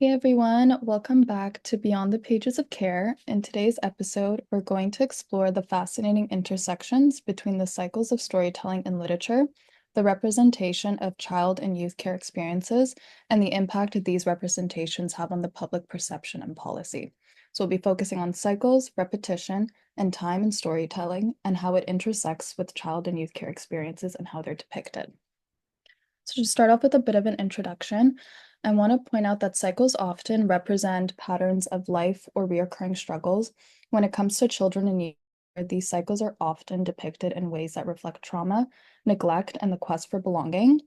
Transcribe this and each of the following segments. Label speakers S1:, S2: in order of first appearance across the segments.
S1: Hey everyone, welcome back to Beyond the Pages of Care. In today's episode, we're going to explore the fascinating intersections between the cycles of storytelling in literature, the representation of child and youth care experiences, and the impact these representations have on the public perception and policy. So we'll be focusing on cycles, repetition, and time in storytelling, and how it intersects with child and youth care experiences and how they're depicted. So to start off with a bit of an introduction, I want to point out that cycles often represent patterns of life or reoccurring struggles. When it comes to children and youth, these cycles are often depicted in ways that reflect trauma, neglect, and the quest for belonging.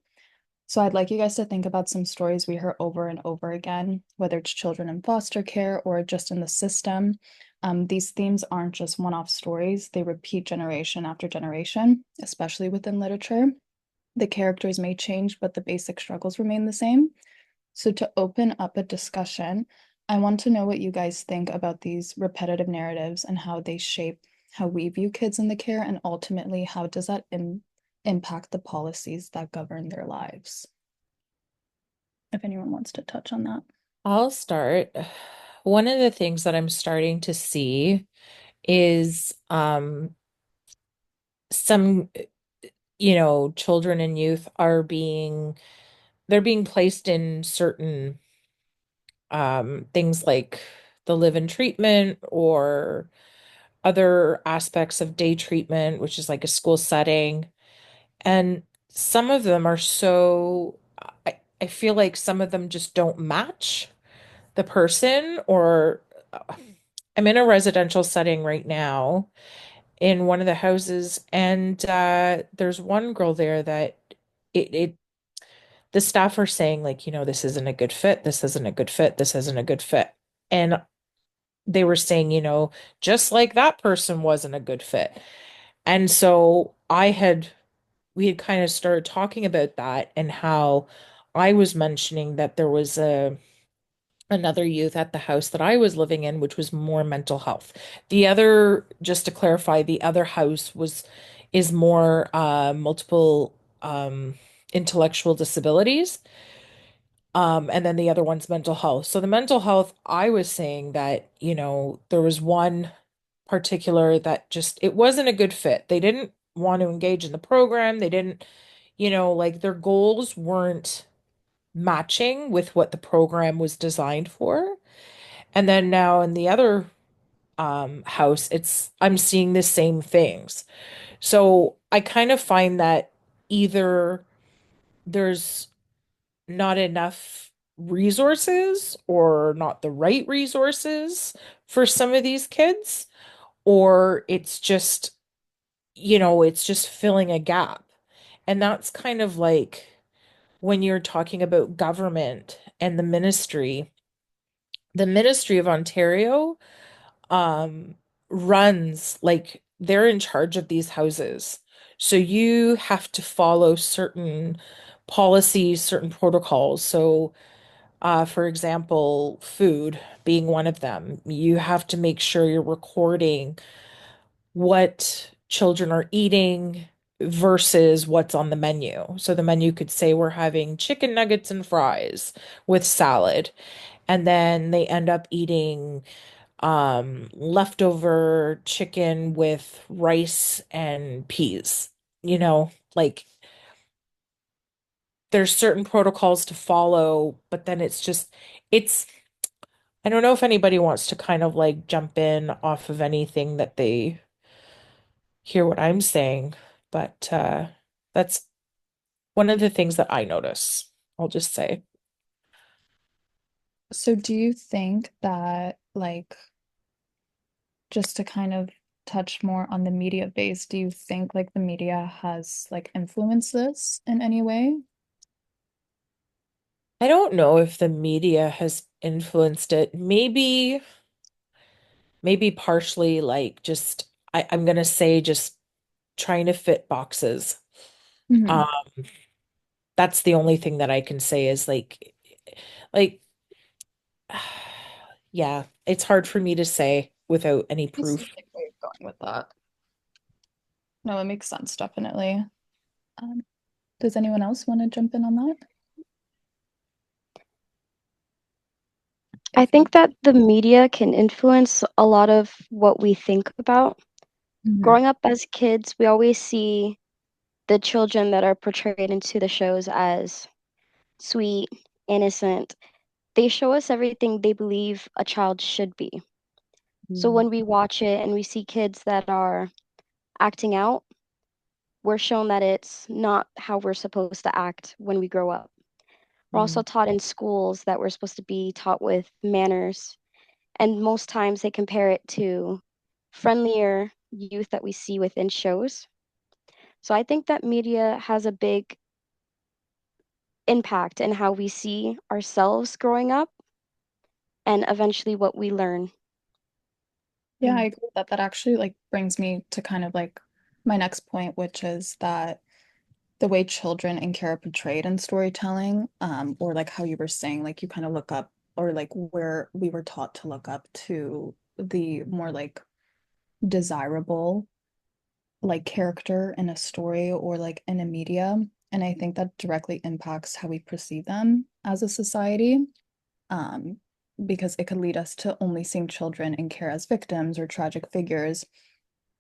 S1: So I'd like you guys to think about some stories we hear over and over again, whether it's children in foster care or just in the system. These themes aren't just one-off stories, they repeat generation after generation, especially within literature. The characters may change, but the basic struggles remain the same. So, to open up a discussion, I want to know what you guys think about these repetitive narratives and how they shape how we view kids in the care, and ultimately, how does that impact the policies that govern their lives? If anyone wants to touch on that.
S2: I'll start. One of the things that I'm starting to see is some, children and youth are they're being placed in certain things like the live-in treatment or other aspects of day treatment, which is like a school setting. And some of them are I feel like some of them just don't match the person or I'm in a residential setting right now in one of the houses, and there's one girl there that it the staff are saying like, this isn't a good fit, this isn't a good fit, this isn't a good fit. And they were saying, just like that person wasn't a good fit. And so we had kind of started talking about that and how I was mentioning that there was another youth at the house that I was living in, which was more mental health. The other, just to clarify, the other house is more multiple intellectual disabilities. And then the other one's mental health. So the mental health, I was saying that, there was one particular that just it wasn't a good fit. They didn't want to engage in the program. They didn't, like their goals weren't matching with what the program was designed for. And then now in the other house, I'm seeing the same things. So I kind of find that either there's not enough resources or not the right resources for some of these kids, or it's just filling a gap. And that's kind of like when you're talking about government and the Ministry of Ontario um runs like they're in charge of these houses. So you have to follow certain policies, certain protocols. So for example, food being one of them, you have to make sure you're recording what children are eating versus what's on the menu. So the menu could say we're having chicken nuggets and fries with salad, and then they end up eating leftover chicken with rice and peas. Like there's certain protocols to follow, but then it's I don't know if anybody wants to kind of like jump in off of anything that they hear what I'm saying, but that's one of the things that I notice. I'll just say.
S1: So, do you think that, just to kind of touch more on the media base, do you think like the media has influenced this in any way?
S2: I don't know if the media has influenced it. Maybe partially like just I'm gonna say just trying to fit boxes. Um,
S1: Mhm.
S2: that's the only thing that I can say is like yeah, it's hard for me to say without any
S1: I see
S2: proof.
S1: where you're going with that. No, it makes sense, definitely. Um, does anyone else want to jump in on that?
S3: I think that the media can influence a lot of what we think about.
S1: Mhm.
S3: Growing up as kids, we always see the children that are portrayed into the shows as sweet, innocent. They show us everything they believe a child should be. So
S1: Mm.
S3: when we watch it and we see kids that are acting out, we're shown that it's not how we're supposed to act when we grow up. We're also
S1: Mm.
S3: taught in schools that we're supposed to be taught with manners, and most times they compare it to friendlier youth that we see within shows. So I think that media has a big impact in how we see ourselves growing up and eventually what we learn.
S1: Yeah, I agree with that. That actually like brings me to kind of like my next point, which is that the way children and care are portrayed in storytelling, or like how you were saying, like you kind of look up or like where we were taught to look up to the more like desirable like character in a story or like in a media. And I think that directly impacts how we perceive them as a society. Um, because it could lead us to only seeing children in care as victims or tragic figures,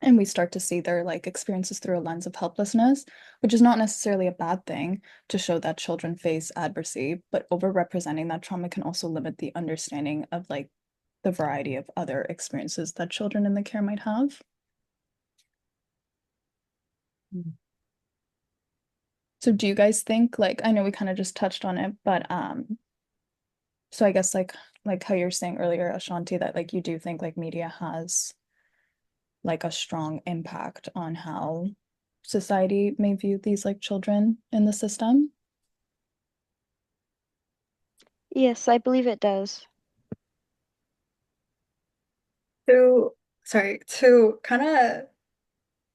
S1: and we start to see their like experiences through a lens of helplessness, which is not necessarily a bad thing to show that children face adversity, but overrepresenting that trauma can also limit the understanding of like the variety of other experiences that children in the care might have.
S2: Mm.
S1: So do you guys think like I know we kind of just touched on it, but so I guess like how you were saying earlier, Ashanti, that like you do think like media has like a strong impact on how society may view these like children in the system.
S3: Yes, I believe it does.
S4: To sorry, to kind of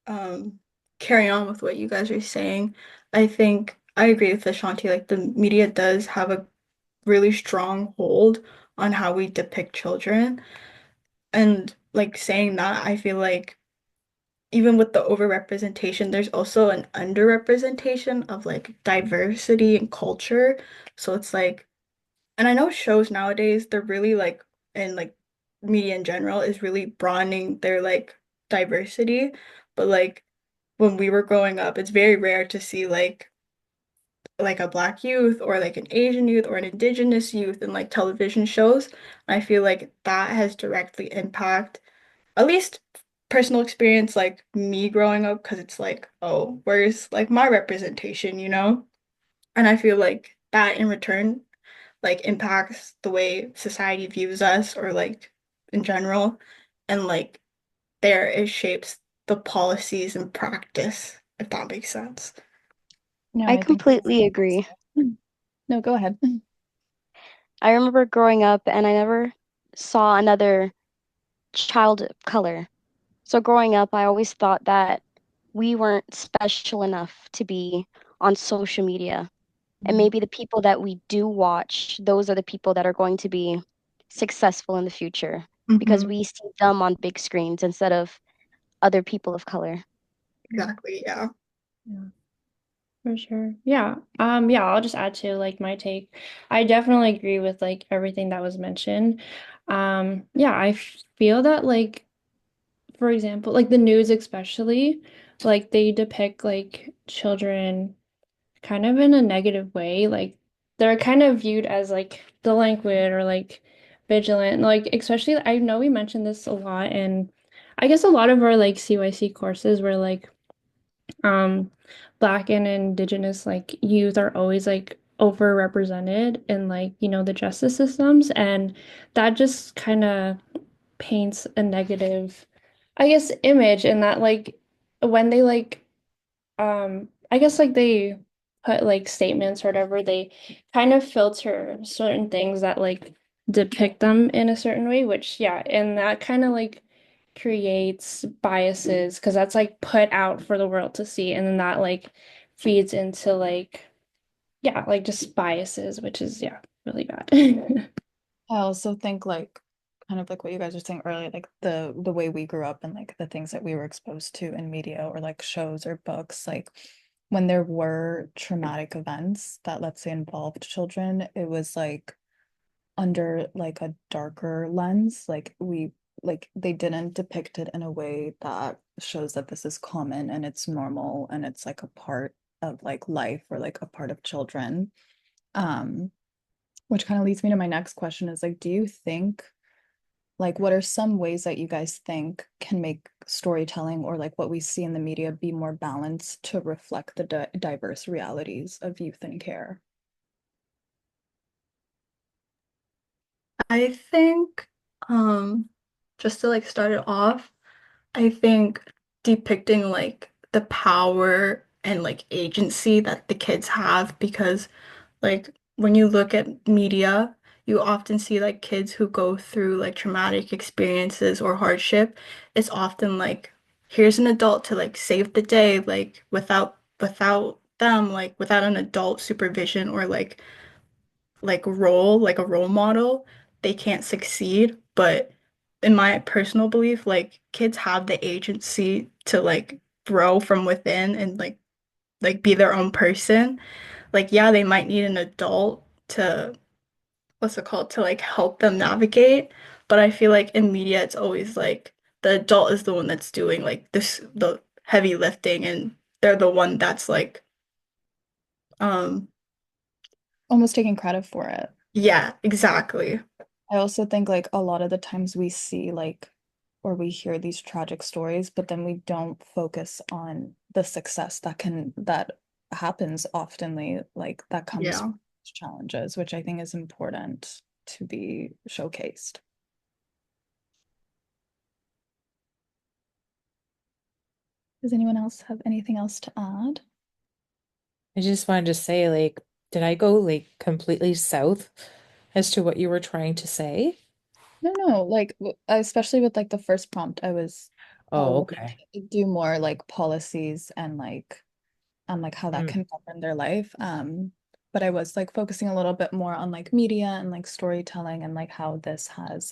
S4: um carry on with what you guys are saying, I think I agree with Ashanti, like the media does have a really strong hold on how we depict children. And like saying that, I feel like even with the overrepresentation, there's also an underrepresentation of like diversity and culture. So it's like, and I know shows nowadays, they're really like, and like media in general is really broadening their like diversity. But like when we were growing up, it's very rare to see like a black youth or like an Asian youth or an indigenous youth in like television shows. And I feel like that has directly impact at least personal experience like me growing up because it's like, oh, where's like my representation, you know? And I feel like that in return like impacts the way society views us or like in general. And like there it shapes the policies and practice, if that makes sense.
S1: No,
S3: I
S1: I think that's
S3: completely agree.
S1: no, go ahead.
S3: I remember growing up and I never saw another child of color. So growing up, I always thought that we weren't special enough to be on social media. And maybe the people that we do watch, those are the people that are going to be successful in the future because
S4: Hmm.
S3: we see them on big screens instead of other people of color.
S4: Exactly, yeah.
S5: Yeah, for sure. Yeah. Yeah, I'll just add to like my take. I definitely agree with like everything that was mentioned. Yeah, I feel that like for example, like the news especially, like they depict like children kind of in a negative way. Like they're kind of viewed as like delinquent or like vigilant. Like especially I know we mentioned this a lot and I guess a lot of our like CYC courses were like um Black and Indigenous like youth are always like overrepresented in like, the justice systems and that just kind of paints a negative, I guess, image in that like when they like I guess like they put like statements or whatever, they kind of filter certain things that like depict them in a certain way, which yeah, and that kind of like creates biases because that's like put out for the world to see, and then that like feeds into like yeah, like just biases, which is yeah, really bad.
S1: I also think like kind of like what you guys were saying earlier, like the way we grew up and like the things that we were exposed to in media or like shows or books, like when there were traumatic events that let's say involved children, it was like under like a darker lens. Like they didn't depict it in a way that shows that this is common and it's normal and it's like a part of like life or like a part of children. Um, which kind of leads me to my next question is like, do you think like what are some ways that you guys think can make storytelling or like what we see in the media be more balanced to reflect the diverse realities of youth and care?
S4: I think, um, just to like start it off, I think depicting like the power and like agency that the kids have because like when you look at media, you often see like kids who go through like traumatic experiences or hardship. It's often like here's an adult to like save the day, like without them, like without an adult supervision or like role, like a role model, they can't succeed. But in my personal belief, like kids have the agency to like grow from within and like be their own person. Like yeah, they might need an adult to what's it called to like help them navigate, but I feel like in media it's always like the adult is the one that's doing like this the heavy lifting and they're the one that's like um
S1: Almost taking credit for it.
S4: yeah, exactly.
S1: I also think like a lot of the times we see like or we hear these tragic stories, but then we don't focus on the success that happens oftenly, like that comes
S4: Yeah.
S1: from these challenges, which I think is important to be showcased. Does anyone else have anything else to add?
S2: I just wanted to say, like, did I go like completely south as to what you were trying to say?
S1: No, no, like especially with like the first prompt, I
S2: Oh,
S1: wanted
S2: okay.
S1: to do more like policies and like how that
S2: Mm,
S1: can govern their life. But I was like focusing a little bit more on like media and like storytelling and like how this has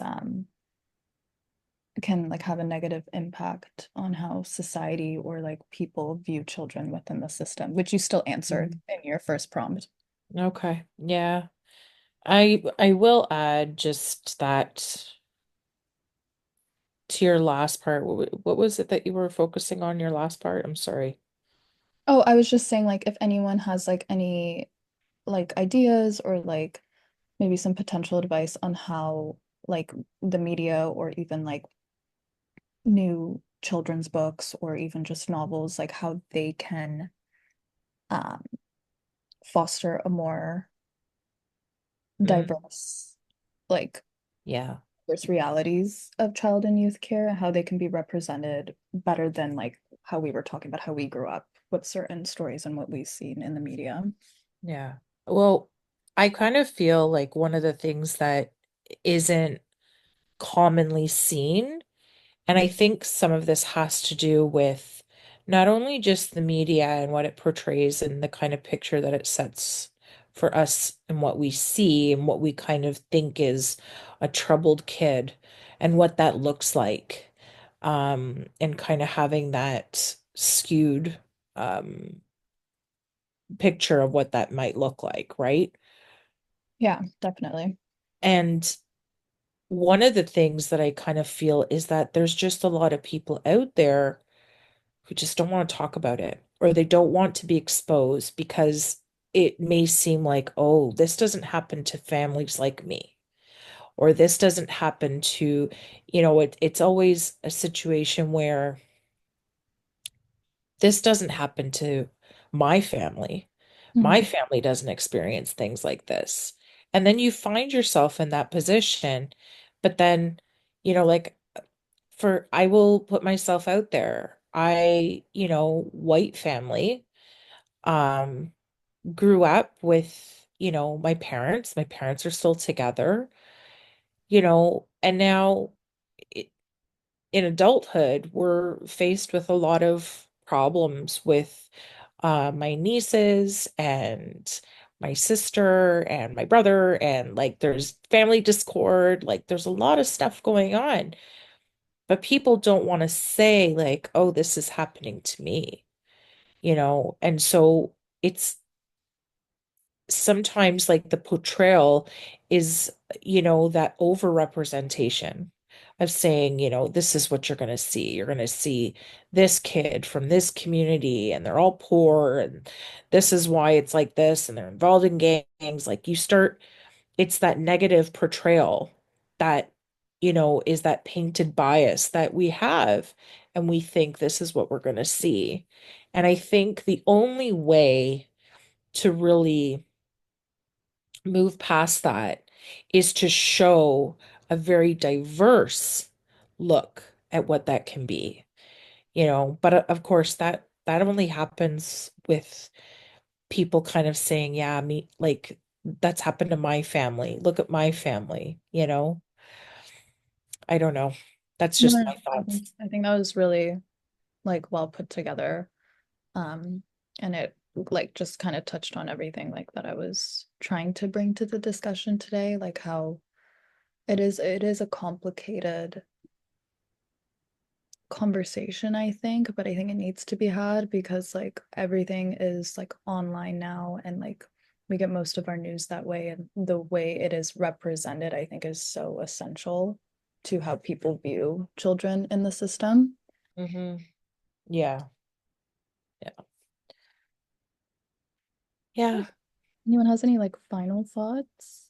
S1: can like have a negative impact on how society or like people view children within the system, which you still answered
S2: mm.
S1: in your first prompt.
S2: Okay. Yeah. I will add just that to your last part. What was it that you were focusing on your last part? I'm sorry.
S1: Oh, I was just saying like if anyone has like any like ideas or like maybe some potential advice on how like the media or even like new children's books or even just novels, like how they can um, foster a more
S2: Mm,
S1: diverse, like
S2: yeah.
S1: diverse realities of child and youth care, how they can be represented better than like how we were talking about how we grew up with certain stories and what we've seen in the media.
S2: Yeah. Well, I kind of feel like one of the things that isn't commonly seen, and I think some of this has to do with not only just the media and what it portrays and the kind of picture that it sets for us and what we see and what we kind of think is a troubled kid and what that looks like. And kind of having that skewed picture of what that might look like, right?
S1: Yeah, definitely.
S2: And one of the things that I kind of feel is that there's just a lot of people out there who just don't want to talk about it or they don't want to be exposed because it may seem like, oh, this doesn't happen to families like me, or this doesn't happen to, it's always a situation where this doesn't happen to my family. My
S1: Mhm.
S2: family doesn't experience things like this. And then you find yourself in that position, but then, like I will put myself out there. White family, um, grew up with, my parents. My parents are still together, and now in adulthood, we're faced with a lot of problems with my nieces and my sister and my brother, and like there's family discord, like there's a lot of stuff going on, but people don't want to say, like, oh, this is happening to me, and so it's sometimes like the portrayal is, that overrepresentation of saying, this is what you're going to see. You're going to see this kid from this community and they're all poor and this is why it's like this and they're involved in gangs. Like it's that negative portrayal that, is that painted bias that we have and we think this is what we're going to see. And I think the only way to really move past that is to show a very diverse look at what that can be, but of course that only happens with people kind of saying, yeah, me, like that's happened to my family. Look at my family. I don't know. That's
S1: No,
S2: just
S1: no,
S2: my
S1: no.
S2: thoughts.
S1: I think that was really like well put together. And it like just kind of touched on everything like that I was trying to bring to the discussion today, like how it is a complicated conversation, I think, but I think it needs to be had because like everything is like online now and like we get most of our news that way and the way it is represented, I think, is so essential to how people view children in the system.
S2: Hmm. Yeah. Yeah. Yeah.
S1: Anyone has any like final thoughts?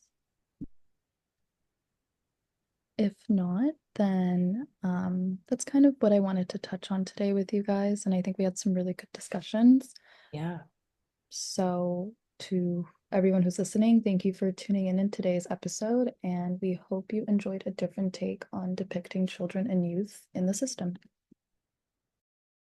S1: If not, then that's kind of what I wanted to touch on today with you guys, and I think we had some really good discussions.
S2: Yeah.
S1: So, to everyone who's listening, thank you for tuning in today's episode, and we hope you enjoyed a different take on depicting children and youth in the system.